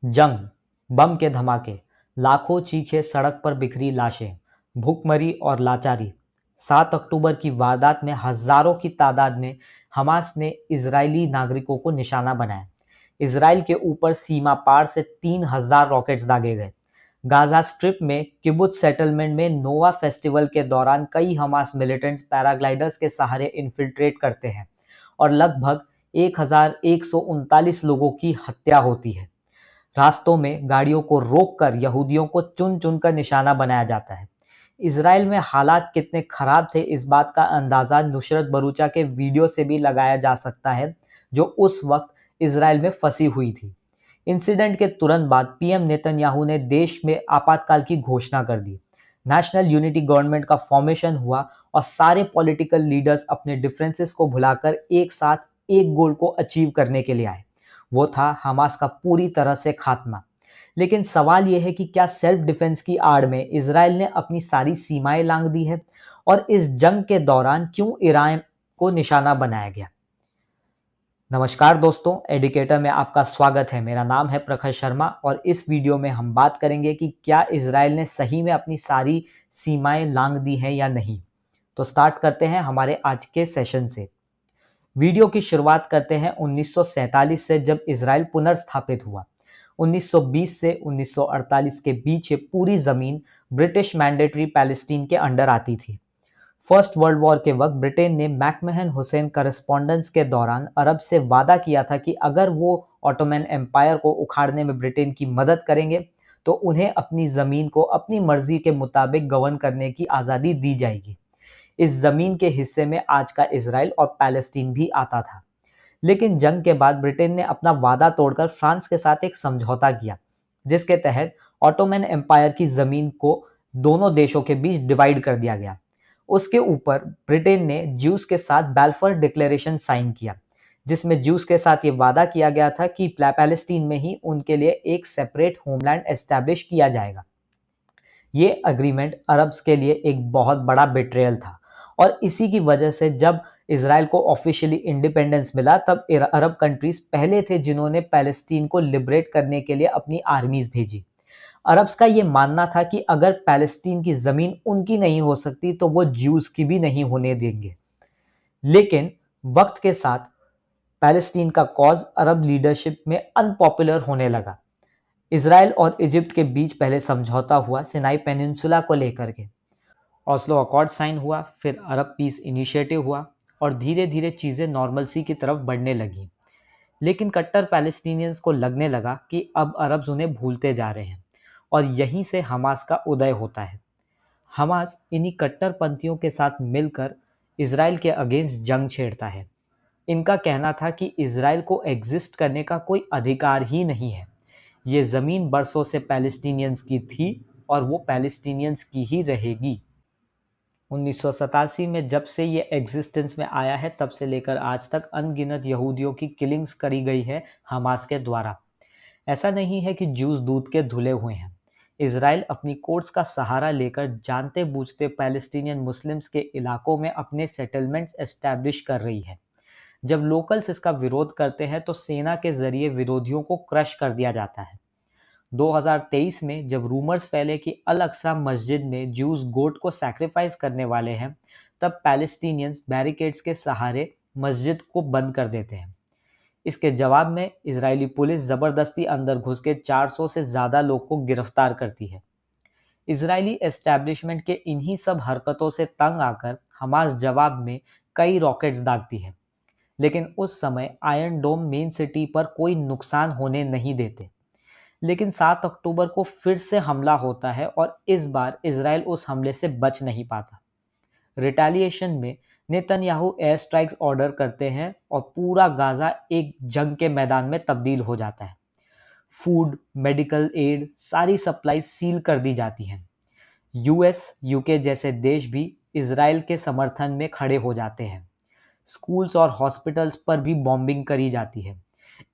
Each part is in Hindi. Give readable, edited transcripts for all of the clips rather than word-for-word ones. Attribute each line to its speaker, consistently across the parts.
Speaker 1: जंग, बम के धमाके, लाखों चीखें, सड़क पर बिखरी लाशें, भूखमरी और लाचारी। 7 अक्टूबर की वारदात में हजारों की तादाद में हमास ने इजरायली नागरिकों को निशाना बनाया। इसराइल के ऊपर सीमा पार से 3,000 रॉकेट्स दागे गए। गाजा स्ट्रिप में किबुत्ज सेटलमेंट में नोवा फेस्टिवल के दौरान कई हमास मिलिटेंट्स पैराग्लाइडर्स के सहारे इन्फिल्ट्रेट करते हैं और लगभग 1,139 लोगों की हत्या होती है। रास्तों में गाड़ियों को रोककर यहूदियों को चुन चुनकर निशाना बनाया जाता है। इसराइल में हालात कितने खराब थे, इस बात का अंदाजा नुसरत भरूचा के वीडियो से भी लगाया जा सकता है, जो उस वक्त इसराइल में फंसी हुई थी। इंसिडेंट के तुरंत बाद पीएम नेतन्याहू ने देश में आपातकाल की घोषणा कर दी। नेशनल यूनिटी गवर्नमेंट का फॉर्मेशन हुआ और सारे पॉलिटिकल लीडर्स अपने डिफरेंसेस को भुलाकर एक साथ एक गोल को अचीव करने के लिए आए। वो था हमास का पूरी तरह से खात्मा। लेकिन सवाल यह है कि क्या सेल्फ डिफेंस की आड़ में इसराइल ने अपनी सारी सीमाएं लांघ दी है, और इस जंग के दौरान क्यों ईरान को निशाना बनाया गया। नमस्कार दोस्तों, एडिकेटर में आपका स्वागत है। मेरा नाम है प्रखर शर्मा और इस वीडियो में हम बात करेंगे कि क्या इसराइल ने सही में अपनी सारी सीमाएं लांघ दी हैं या नहीं। तो स्टार्ट करते हैं हमारे आज के सेशन से। वीडियो की शुरुआत करते हैं 1947 से, जब इसराइल पुनर्स्थापित हुआ। 1920 से 1948 के बीच ये पूरी जमीन ब्रिटिश मैंडेटरी पैलेस्टीन के अंडर आती थी। फर्स्ट वर्ल्ड वॉर के वक्त ब्रिटेन ने मैकमहन हुसैन करस्पॉन्डेंस के दौरान अरब से वादा किया था कि अगर वो ऑटोमन एम्पायर को उखाड़ने में ब्रिटेन की मदद करेंगे तो उन्हें अपनी ज़मीन को अपनी मर्जी के मुताबिक गवर्न करने की आज़ादी दी जाएगी। इस ज़मीन के हिस्से में आज का इसराइल और पैलेस्टीन भी आता था। लेकिन जंग के बाद ब्रिटेन ने अपना वादा तोड़कर फ्रांस के साथ एक समझौता किया, जिसके तहत ऑटोमन एम्पायर की ज़मीन को दोनों देशों के बीच डिवाइड कर दिया गया। उसके ऊपर ब्रिटेन ने ज्यूस के साथ बैल्फोर डिक्लेरेशन साइन किया, जिसमें ज्यूस के साथ ये वादा किया गया था कि पैलेस्टीन में ही उनके लिए एक सेपरेट होमलैंड एस्टैब्लिश किया जाएगा। ये अग्रीमेंट अरब्स के लिए एक बहुत बड़ा बिट्रेयल था और इसी की वजह से जब इसराइल को ऑफिशियली इंडिपेंडेंस मिला तब अरब कंट्रीज पहले थे जिन्होंने पैलेस्टीन को लिबरेट करने के लिए अपनी आर्मीज भेजी। अरब्स का ये मानना था कि अगर पैलेस्टीन की जमीन उनकी नहीं हो सकती तो वो ज्यूज की भी नहीं होने देंगे। लेकिन वक्त के साथ पैलेस्टीन का कॉज अरब लीडरशिप में अनपॉपुलर होने लगा। इसराइल और इजिप्ट के बीच पहले समझौता हुआ सिनाई पेनिनसुला को लेकर के। ऑस्लो अकॉर्ड साइन हुआ, फिर अरब पीस इनिशिएटिव हुआ और धीरे धीरे चीज़ें नॉर्मलसी की तरफ बढ़ने लगी। लेकिन कट्टर पैलेस्टीनियंस को लगने लगा कि अब अरब्स उन्हें भूलते जा रहे हैं और यहीं से हमास का उदय होता है। हमास इन्हीं कट्टरपंथियों के साथ मिलकर इसराइल के अगेंस्ट जंग छेड़ता है। इनका कहना था कि इसराइल को एग्जिस्ट करने का कोई अधिकार ही नहीं है। ये ज़मीन बरसों से पैलेस्टीनियंस की थी और वो पैलेस्टीनियंस की ही रहेगी। 1987 में जब से ये एग्जिस्टेंस में आया है तब से लेकर आज तक अनगिनत यहूदियों की किलिंग्स करी गई है हमास के द्वारा। ऐसा नहीं है कि ज्यूज दूध के धुले हुए हैं। इसराइल अपनी कोर्ट्स का सहारा लेकर जानते बूझते पैलेस्टीनियन मुस्लिम्स के इलाकों में अपने सेटलमेंट्स एस्टैब्लिश कर रही है। जब लोकल्स इसका विरोध करते हैं तो सेना के जरिए विरोधियों को क्रश कर दिया जाता है। 2023 में जब रूमर्स फैले कि अल अक्सा मस्जिद में ज्यूज गोट को सैक्रिफाइस करने वाले हैं, तब पैलेस्टीनियंस बैरिकेड्स के सहारे मस्जिद को बंद कर देते हैं। इसके जवाब में इजरायली पुलिस जबरदस्ती अंदर घुस के 400 से ज्यादा लोग को गिरफ्तार करती है। इजरायली एस्टैब्लिशमेंट के इन्हीं सब हरकतों से तंग आकर हमास जवाब में कई रॉकेट्स दागती है, लेकिन उस समय आयरन डोम मेन सिटी पर कोई नुकसान होने नहीं देते। लेकिन 7 अक्टूबर को फिर से हमला होता है और इस बार इजराइल उस हमले से बच नहीं पाता। रिटेलिएशन में नेतन्याहू एयर स्ट्राइक्स ऑर्डर करते हैं और पूरा गाजा एक जंग के मैदान में तब्दील हो जाता है। फूड, मेडिकल एड, सारी सप्लाई सील कर दी जाती हैं। यूएस, यूके जैसे देश भी इजराइल के समर्थन में खड़े हो जाते हैं। स्कूल्स और हॉस्पिटल्स पर भी बॉम्बिंग करी जाती है।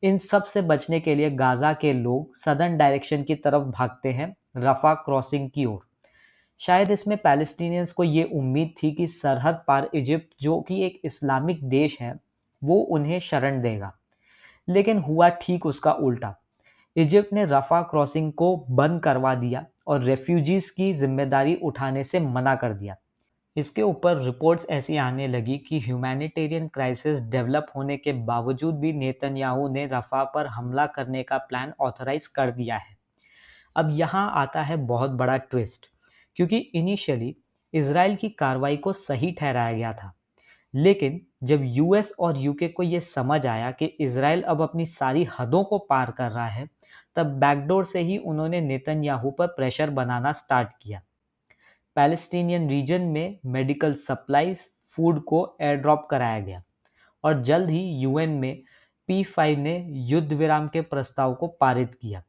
Speaker 1: इन सब से बचने के लिए गाजा के लोग सदर्न डायरेक्शन की तरफ भागते हैं, रफा क्रॉसिंग की ओर। शायद इसमें पैलेस्टीनियंस को ये उम्मीद थी कि सरहद पार इजिप्ट, जो कि एक इस्लामिक देश है, वो उन्हें शरण देगा। लेकिन हुआ ठीक उसका उल्टा। इजिप्ट ने रफा क्रॉसिंग को बंद करवा दिया और रेफ्यूजीज की जिम्मेदारी उठाने से मना कर दिया। इसके ऊपर रिपोर्ट्स ऐसी आने लगी कि ह्यूमैनिटेरियन क्राइसिस डेवलप होने के बावजूद भी नेतन्याहू ने रफा पर हमला करने का प्लान ऑथराइज कर दिया है। अब यहाँ आता है बहुत बड़ा ट्विस्ट, क्योंकि इनिशियली इसराइल की कार्रवाई को सही ठहराया गया था, लेकिन जब यूएस और यूके को ये समझ आया कि इसराइल अब अपनी सारी हदों को पार कर रहा है, तब बैकडोर से ही उन्होंने नेतन्याहू पर प्रेशर बनाना स्टार्ट किया। पैलेस्टीनियन रीजन में मेडिकल सप्लाईज, फूड को एयर ड्रॉप कराया गया और जल्द ही यूएन में P5 ने युद्ध विराम के प्रस्ताव को पारित किया।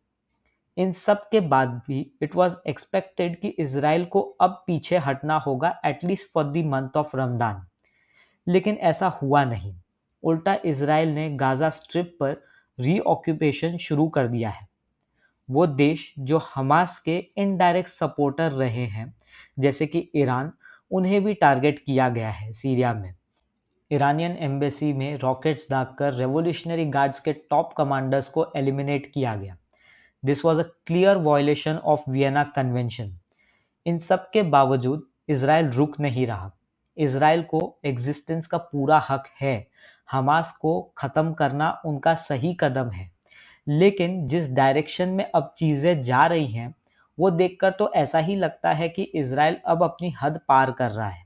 Speaker 1: इन सब के बाद भी इट वाज एक्सपेक्टेड कि इसराइल को अब पीछे हटना होगा at least for the month of Ramzan, लेकिन ऐसा हुआ नहीं। उल्टा इसराइल ने गाजा स्ट्रिप पर रीऑक्यूपेशन शुरू कर दिया है। वो देश जो हमास के इनडायरेक्ट सपोर्टर रहे हैं, जैसे कि ईरान, उन्हें भी टारगेट किया गया है। सीरिया में ईरानियन एम्बेसी में रॉकेट्स दागकर रेवोल्यूशनरी गार्ड्स के टॉप कमांडर्स को एलिमिनेट किया गया। This was a clear violation of Vienna convention. इन सब के बावजूद इसराइल रुक नहीं रहा। इसराइल को एग्जिस्टेंस का पूरा हक है। हमास को ख़त्म करना उनका सही कदम है, लेकिन जिस डायरेक्शन में अब चीज़ें जा रही हैं, वो देखकर तो ऐसा ही लगता है कि इसराइल अब अपनी हद पार कर रहा है।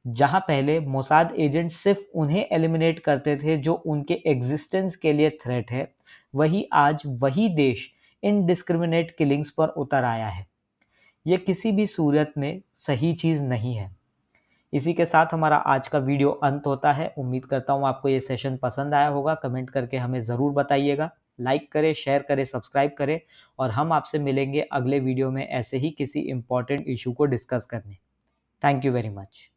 Speaker 1: जहां पहले मोसाद एजेंट सिर्फ उन्हें एलिमिनेट करते थे जो उनके एग्जिस्टेंस के लिए थ्रेट है, वही आज वही देश इनडिस्क्रिमिनेट किलिंग्स पर उतर आया है। ये किसी भी सूरत में सही चीज़ नहीं है। इसी के साथ हमारा आज का वीडियो अंत होता है। उम्मीद करता हूँ आपको ये सेशन पसंद आया होगा। कमेंट करके हमें ज़रूर बताइएगा। लाइक करें, शेयर करें, सब्सक्राइब करें और हम आपसे मिलेंगे अगले वीडियो में ऐसे ही किसी इम्पोर्टेंट इशू को डिस्कस करने। Thank you very much.